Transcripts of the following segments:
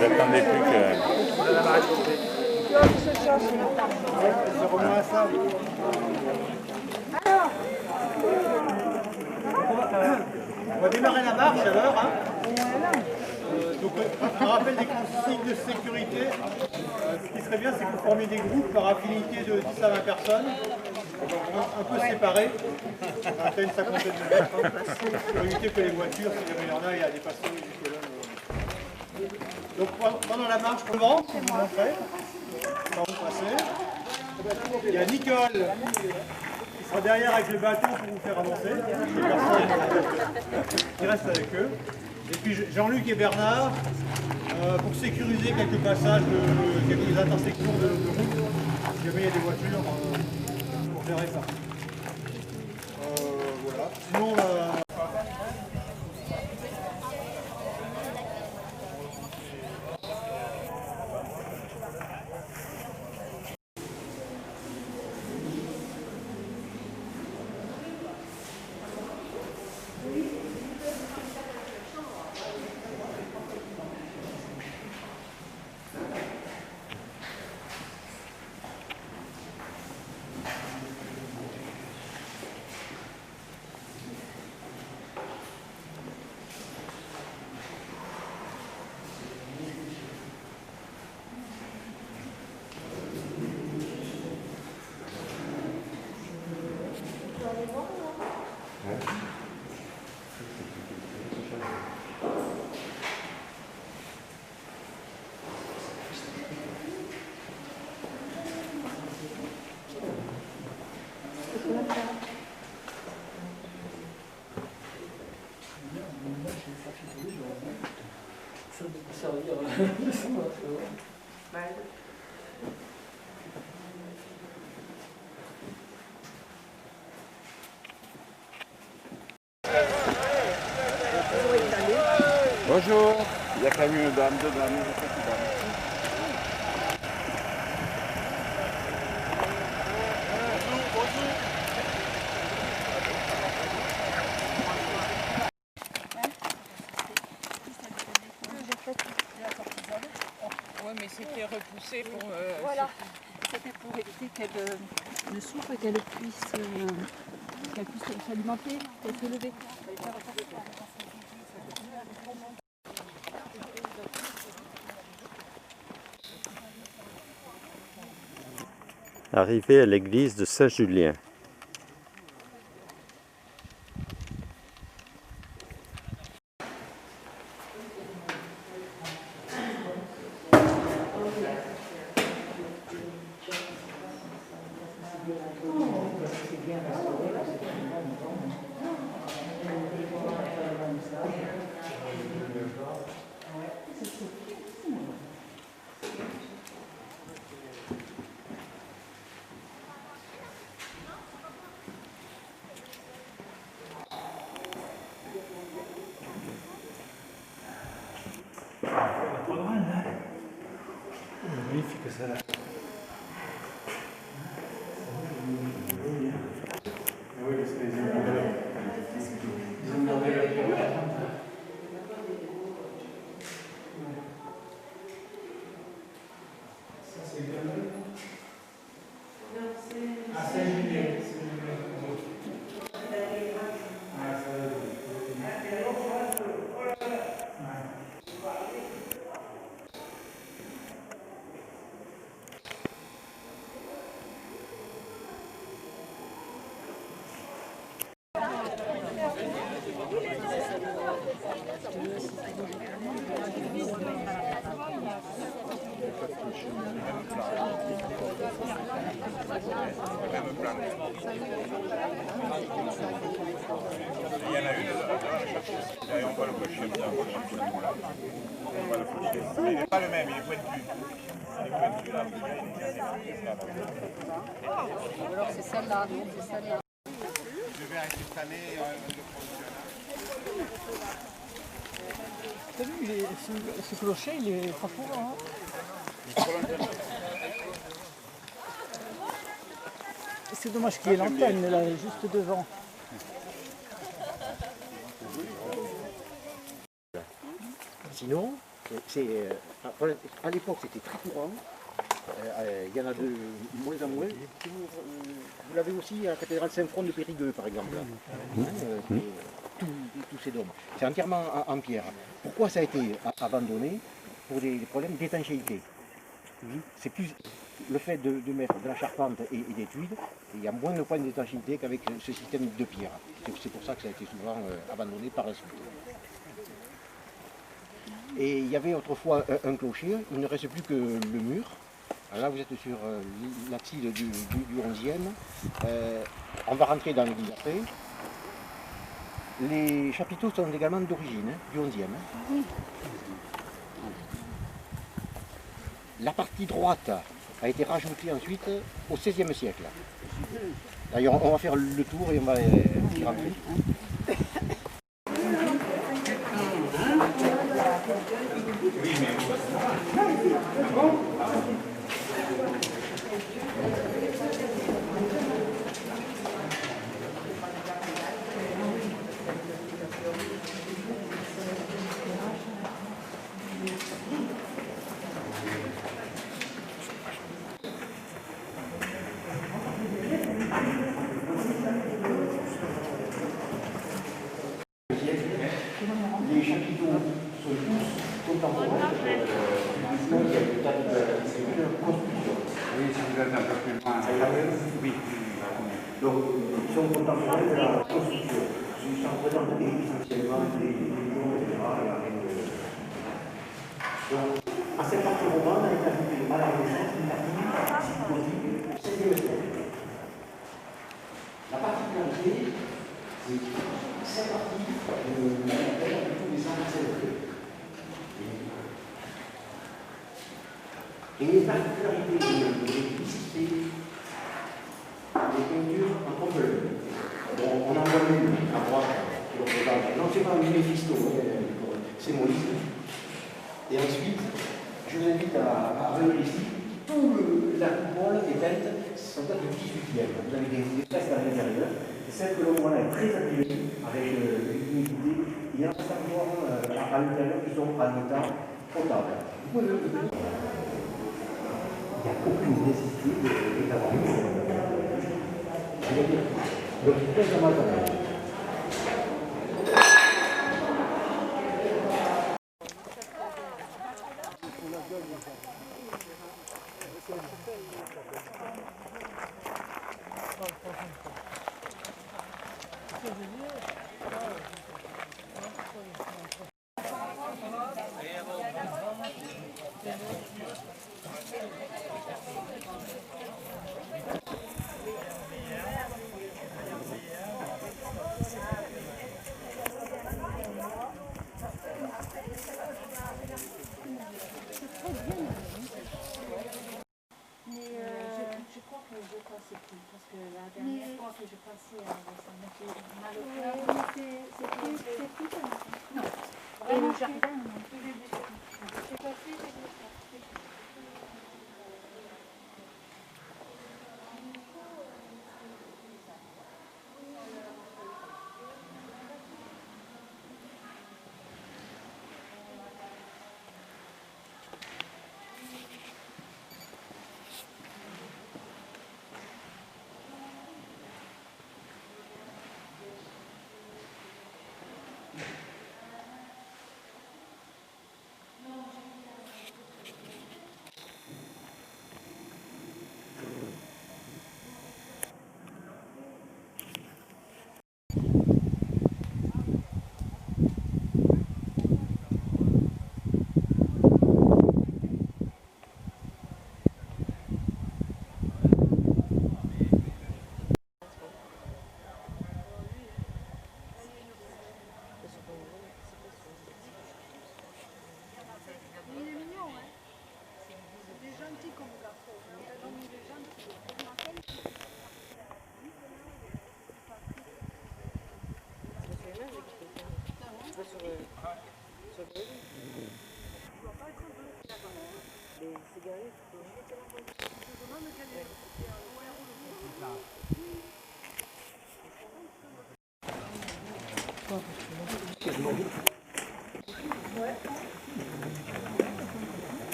J'attendais plus que... On va démarrer la marche alors. Hein. Donc, un rappel des consignes de sécurité. Ce qui serait bien, c'est que vous formiez des groupes par affinité de 10 à 20 personnes, un peu séparés, à une cinquantaine de mètres, pour éviter que les voitures, si jamais il y en a, il y a des passants et des colonnes. Donc pendant la marche pour le ventre, vous vous montrez, quand vous passez. Il y a Nicole qui sera derrière avec le bâton pour vous faire avancer. Les personnes qui restent avec eux. Et puis Jean-Luc et Bernard pour sécuriser quelques passages, quelques intersections de route. Si jamais il y a des voitures, pour gérer ça. Voilà. Sinon, Bonjour. Il y a quand même une dame, deux dames, une petite dame. Oui, mais c'était repoussé pour... Voilà, c'était pour éviter qu'elle ne souffre et qu'elle puisse s'alimenter et se lever. Arrivé à l'église de Saint-Julien. magnifique ça là. Oui, parce que les ont gardé la ça c'est égal. Ah, c'est Julien. Il y en a une, et on va le cocher bien. On va le cocher. Mais il n'est pas le même, il est pointu. Il est pointu là. Alors c'est celle-là, c'est celle-là. faire cette année le provisionnaire. T'as vu, ce clocher, il est pas pour hein. C'est dommage qu'il y ait l'antenne là, juste devant. Sinon, à l'époque c'était très courant. Il y en a de moins en moins. Vous l'avez aussi à la cathédrale Saint-Front de Périgueux, par exemple. Tous ces dômes. C'est entièrement en pierre. Pourquoi ça a été abandonné? Pour des problèmes d'étanchéité. C'est plus le fait de mettre de la charpente et des tuiles, il y a moins de problèmes d'étanchéité qu'avec ce système de pierre. C'est pour ça que ça a été souvent abandonné par la suite. Et il y avait autrefois un clocher, il ne reste plus que le mur. Alors là, vous êtes sur l'abside du 11e. On va rentrer dans l'église après. Les chapiteaux sont également d'origine, du 11e. La partie droite a été rajoutée ensuite au XVIe siècle. D'ailleurs, on va faire le tour et on va y rentrer. Les chapiteaux sont tous contemporains. C'est une construction. Oui, si vous êtes un peu plus loin. Oui. Donc, ils sont contemporains de la construction. Ils sont présentés essentiellement des lions, etc. Donc, à cette partie romane, elle est ajoutée à la Renaissance une partie gothique au XVIe siècle. La particularité, c'est cette partie de la terre de tous les anciens. Et les particularités de l'église, c'est les peintures en trompe-l'œil. On en voit une à droite qui représente, non, c'est pas un Méphisto, c'est Moïse. Et ensuite, je vous invite à venir ici. Toute la coupole est peinte, sont du 18e. Vous avez des fresques à l'intérieur. Celle que l'on voit là est très abîmée, avec l'humidité. Il y a certains à l'intérieur qui sont en état potable. Vous pouvez le dire. Il n'y a aucune nécessité d'avoir une. Donc, c'est très dommage. Je crois que je pensais plus, parce que la dernière fois que je passais ça m'a fait mal au cœur. C'est plus tard. Non. Et le jardin, non. J'ai pas fait,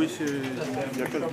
Oui, il y a quelqu'un.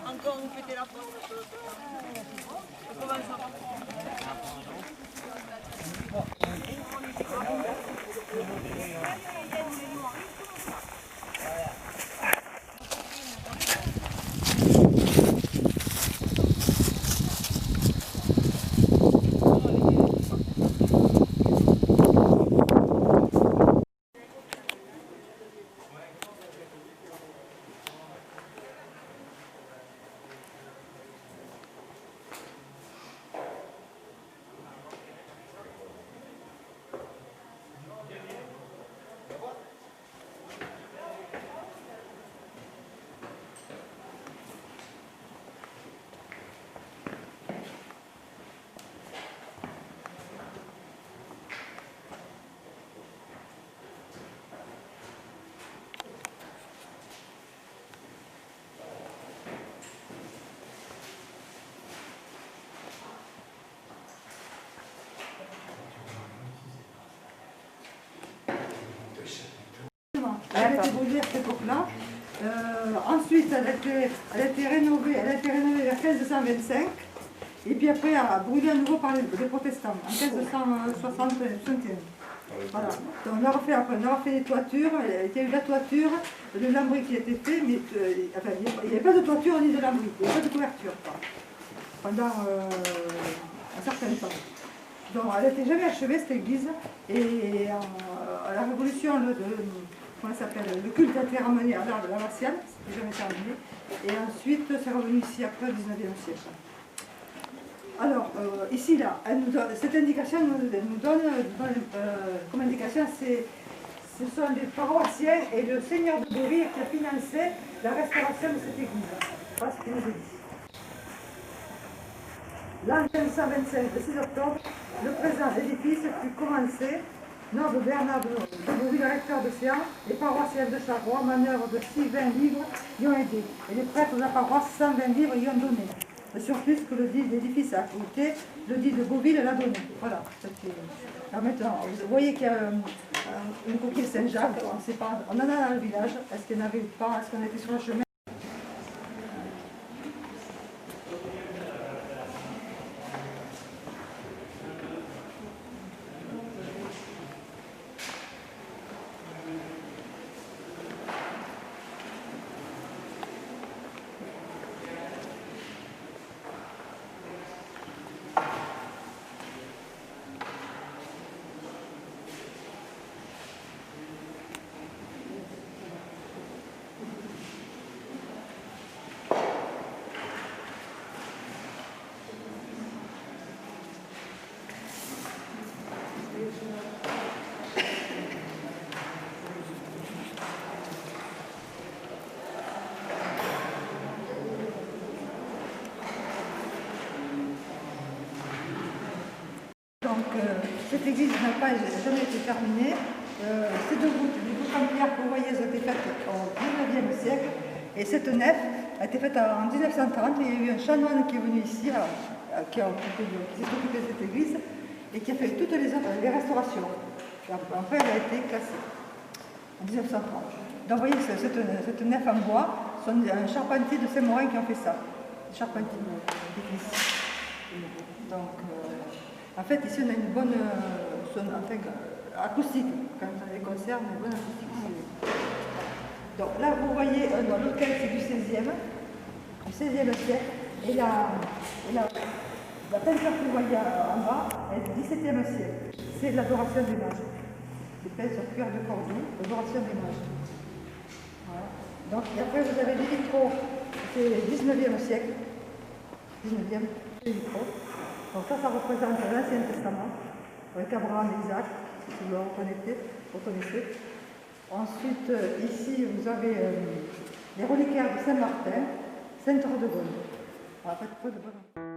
Encore vous fêtez la pause. Comment ça va? Elle a été brûlée à cette époque-là. Ensuite, elle a été rénovée vers 1525. Et puis après, elle a brûlé à nouveau par les protestants en 1561. Voilà. Donc, on a refait les toitures. Il y a eu la toiture, le lambris qui a été fait, mais enfin, il n'y avait pas de toiture ni de lambris, il n'y avait pas de couverture pendant un certain temps. Donc, elle n'était jamais achevée, cette église. Et à la Révolution, comment ça s'appelle, le culte a été ramené à l'art de la Martiale, c'était jamais terminé. Et ensuite, c'est revenu ici après au 19e siècle. Alors, ici, là, cette indication nous donne comme indication, ce sont les paroissiens et le seigneur de Beauville qui a financé la restauration de cette église. Voilà ce qu'il nous a dit. L'an 1525, le 6 octobre, le présent édifice fut commencé. Noble Bernard de Beauville, recteur de Séan, les paroissiens de Charrois, manœuvre de 6-20 livres, y ont aidé. Et les prêtres de la paroisse, 120 livres, y ont donné. De surplus que le dit l'édifice a coûté, le dit de Beauville l'a donné. Voilà. Alors maintenant, vous voyez qu'il y a une coquille Saint-Jacques, on ne sait pas, on en a dans le village, est-ce qu'il n'y en avait pas, est-ce qu'on était sur le chemin? Donc, cette église n'a jamais été terminée. Ces deux voûtes en pierre que vous voyez, elles ont été faites au 19e siècle. Et cette nef a été faite en 1930. Il y a eu un chanoine qui est venu ici, qui s'est occupé de cette église et qui a fait toutes les restaurations. Après, elle a été classée en 1930. Donc, vous voyez, cette nef en bois, c'est un charpentier de Saint-Morin qui ont fait ça. Charpentier d'église. Donc, en fait, ici, on a une bonne acoustique. Quand on a des concerts, on a une bonne acoustique ici. Donc là, vous voyez, l'hôtel, c'est du 16e siècle. Et la peinture que vous voyez en bas, elle est du 17e siècle. C'est l'adoration des mages. Des peintres sur cuir de Cordoue, l'adoration des mages. Voilà. Donc, et après, vous avez des vitraux, c'est 19e siècle. 19e, les vitraux. Donc ça représente l'Ancien Testament, avec Abraham et Isaac, si vous le reconnaissez. Ensuite, ici, vous avez les reliquaires de Saint-Martin, Sainte-Ordegone. Voilà, pas de